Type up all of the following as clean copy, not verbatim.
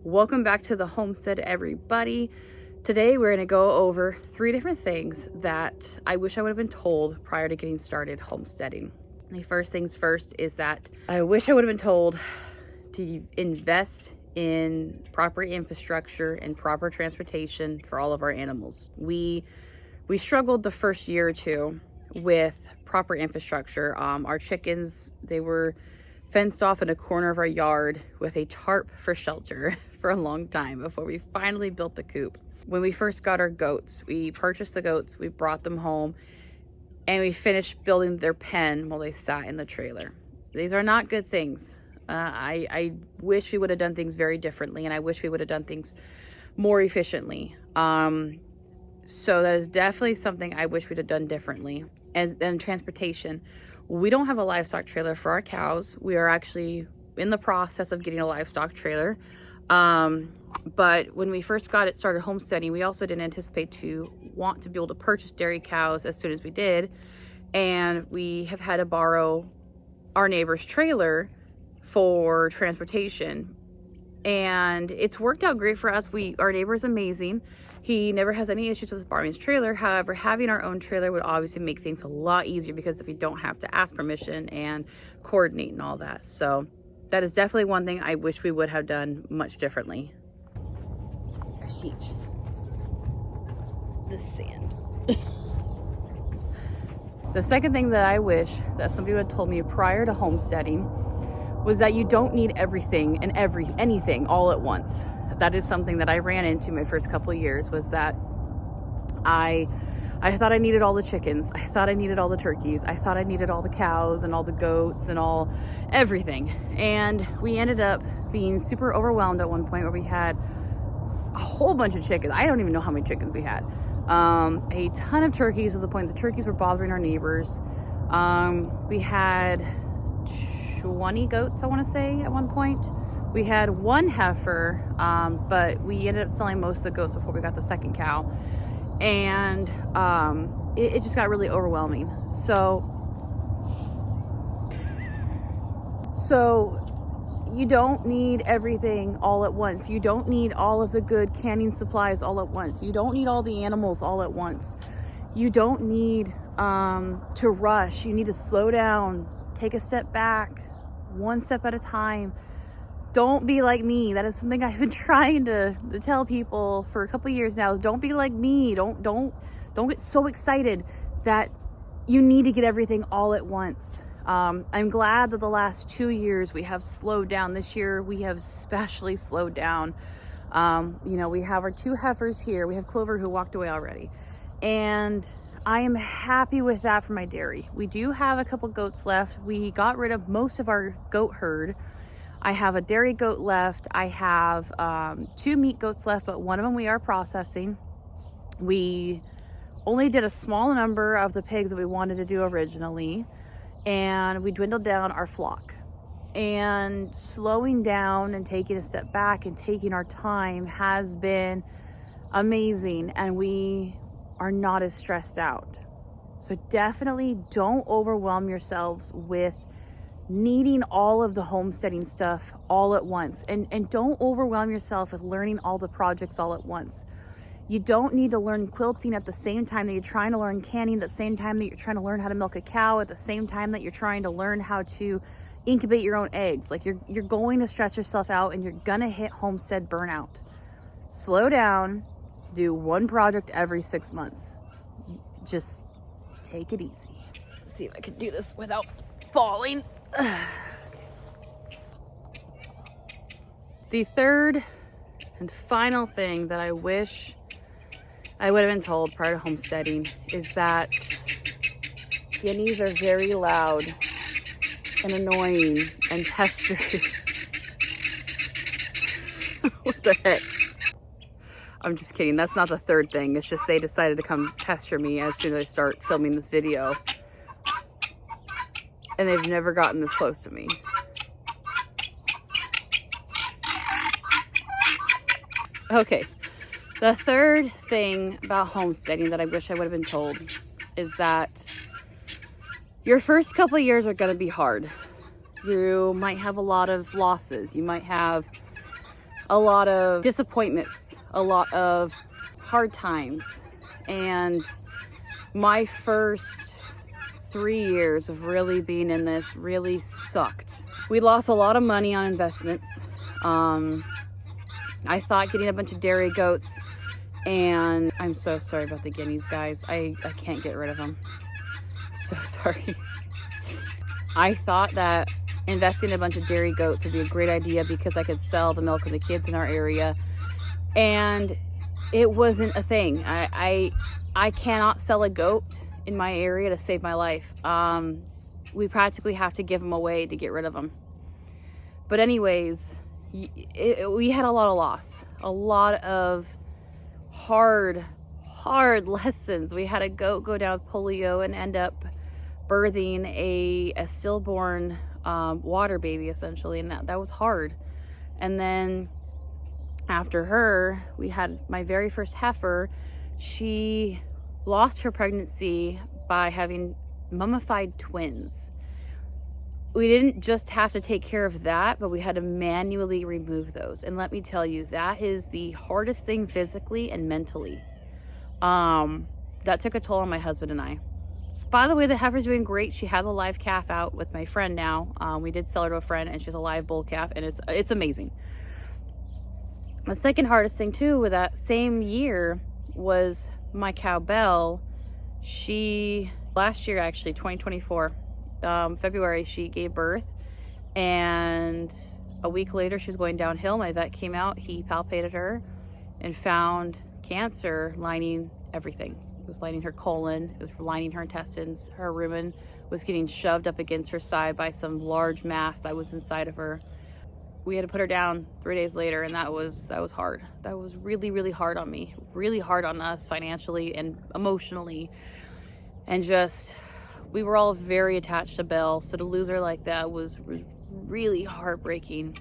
Welcome back to the homestead, everybody. Today we're going to go over 3 different things that I wish I would have been told prior to getting started homesteading. The first things first is that I wish I would have been told to invest in proper infrastructure and proper transportation for all of our animals. We struggled the first year or two with proper infrastructure. Our chickens, they were fenced off in a corner of our yard with a tarp for shelter for a long time before we finally built the coop. When we first got our goats, we purchased the goats, we brought them home, and we finished building their pen while they sat in the trailer. These are not good things. I wish we would have done things very differently, and I wish we would have done things more efficiently. So that is definitely something I wish we'd have done differently. And then transportation. We don't have a livestock trailer for our cows. We are actually in the process of getting a livestock trailer. But when we first started homesteading, we also didn't anticipate to want to be able to purchase dairy cows as soon as we did. And we have had to borrow our neighbor's trailer for transportation. And it's worked out great for us. Our neighbor is amazing. He never has any issues with borrowing his trailer. However, having our own trailer would obviously make things a lot easier because if we don't have to ask permission and coordinate and all that. So that is definitely one thing I wish we would have done much differently. I hate this sand. The second thing that I wish that somebody would have told me prior to homesteading was that you don't need everything and anything all at once. That is something that I ran into my first couple of years, was that I thought I needed all the chickens. I thought I needed all the turkeys. I thought I needed all the cows and all the goats and everything. And we ended up being super overwhelmed at one point where we had a whole bunch of chickens. I don't even know how many chickens we had. A ton of turkeys to the point the turkeys were bothering our neighbors. We had 20 goats, I want to say, at one point. We had one heifer, but we ended up selling most of the goats before we got the second cow. And it just got really overwhelming. So you don't need everything all at once. You don't need all of the good canning supplies all at once. You don't need all the animals all at once. You don't need to rush. You need to slow down, take a step back, one step at a time. Don't be like me. That is something I've been trying to tell people for a couple of years now. Don't be like me. Don't get so excited that you need to get everything all at once. I'm glad that the last 2 years we have slowed down. This year we have especially slowed down. We have our 2 heifers here. We have Clover, who walked away already. And I am happy with that for my dairy. We do have a couple goats left. We got rid of most of our goat herd. I have a dairy goat left. I have 2 meat goats left, but one of them we are processing. We only did a small number of the pigs that we wanted to do originally, and we dwindled down our flock. And slowing down and taking a step back and taking our time has been amazing, and we are not as stressed out. So definitely don't overwhelm yourselves with needing all of the homesteading stuff all at once, and don't overwhelm yourself with learning all the projects all at once. You don't need to learn quilting at the same time that you're trying to learn canning, at the same time that you're trying to learn how to milk a cow, at the same time that you're trying to learn how to incubate your own eggs. Like you're going to stress yourself out, and you're gonna hit homestead burnout. Slow down, do one project every 6 months. Just take it easy. Let's see if I can do this without falling. The third and final thing that I wish I would have been told prior to homesteading is that guineas are very loud and annoying and pestering. What the heck? I'm just kidding. That's not the third thing. It's just they decided to come pester me as soon as I start filming this video. And they've never gotten this close to me. Okay, the third thing about homesteading that I wish I would have been told is that your first couple of years are going to be hard. You might have a lot of losses. You might have a lot of disappointments, a lot of hard times. And my first 3 years of really being in this really sucked. We lost a lot of money on investments. I thought getting a bunch of dairy goats, and I'm so sorry about the guineas, guys. I can't get rid of them. So sorry. I thought that investing in a bunch of dairy goats would be a great idea because I could sell the milk of the kids in our area, and it wasn't a thing. I cannot sell a goat in my area to save my life. We practically have to give them away to get rid of them. But anyways, we had a lot of loss, a lot of hard lessons. We had a goat go down with polio and end up birthing a stillborn water baby, essentially, and that was hard. And then after her, we had my very first heifer. She lost her pregnancy by having mummified twins. We didn't just have to take care of that, but we had to manually remove those. And let me tell you, that is the hardest thing physically and mentally. That took a toll on my husband and I. By the way, the heifer's doing great. She has a live calf out with my friend now. We did sell her to a friend, and she has a live bull calf, and it's amazing. The second hardest thing too with that same year was my cow Belle. She, last year actually, 2024, February, she gave birth, and a week later she was going downhill. My vet came out, he palpated her and found cancer lining everything. It was lining her colon, it was lining her intestines. Her rumen was getting shoved up against her side by some large mass that was inside of her. We had to put her down 3 days later, and that was hard. That was really hard on me, really hard on us financially and emotionally. And just, we were all very attached to Belle, so to lose her like that was really heartbreaking.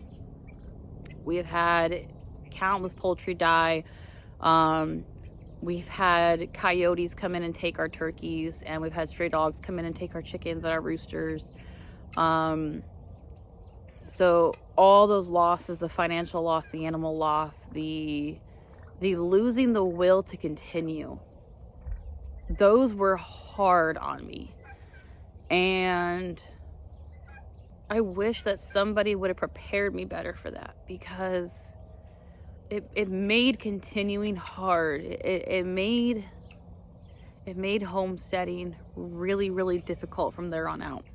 We have had countless poultry die. We've had coyotes come in and take our turkeys, and we've had stray dogs come in and take our chickens and our roosters. So all those losses, the financial loss, the animal loss, the losing the will to continue, those were hard on me. And I wish that somebody would have prepared me better for that, because it made continuing hard. It made homesteading really difficult from there on out.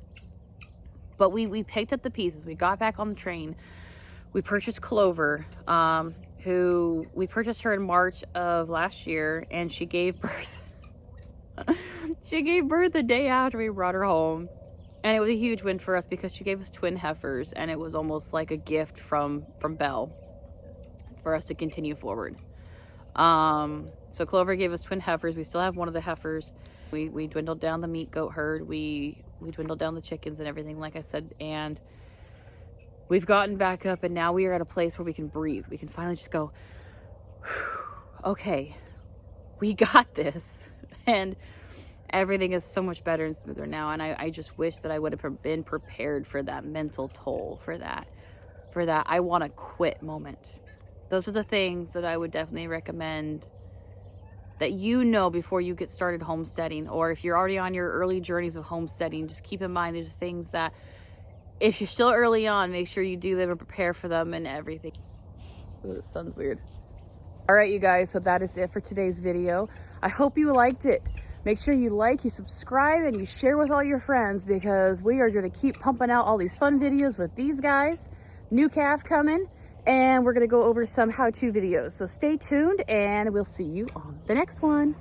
But we picked up the pieces. We got back on the train. We purchased Clover, who we purchased her in March of last year, and she gave birth. She gave birth the day after we brought her home. And it was a huge win for us because she gave us twin heifers, and it was almost like a gift from Belle for us to continue forward. So Clover gave us twin heifers. We still have one of the heifers. We dwindled down the meat goat herd. We dwindled down the chickens and everything, like I said, and we've gotten back up, and now we are at a place where we can breathe. We can finally just go, okay, we got this. And everything is so much better and smoother now. And I just wish that I would have been prepared for that mental toll, for that I want to quit moment. Those are the things that I would definitely recommend that you know before you get started homesteading, or if you're already on your early journeys of homesteading, just keep in mind there's things that if you're still early on, make sure you do them and prepare for them and everything. Ooh, the sun's weird. All right, you guys, so that is it for today's video. I hope you liked it. Make sure you like, you subscribe, and you share with all your friends, because we are going to keep pumping out all these fun videos with these guys. New calf coming, and we're going to go over some how-to videos. So stay tuned, and we'll see you on the next one.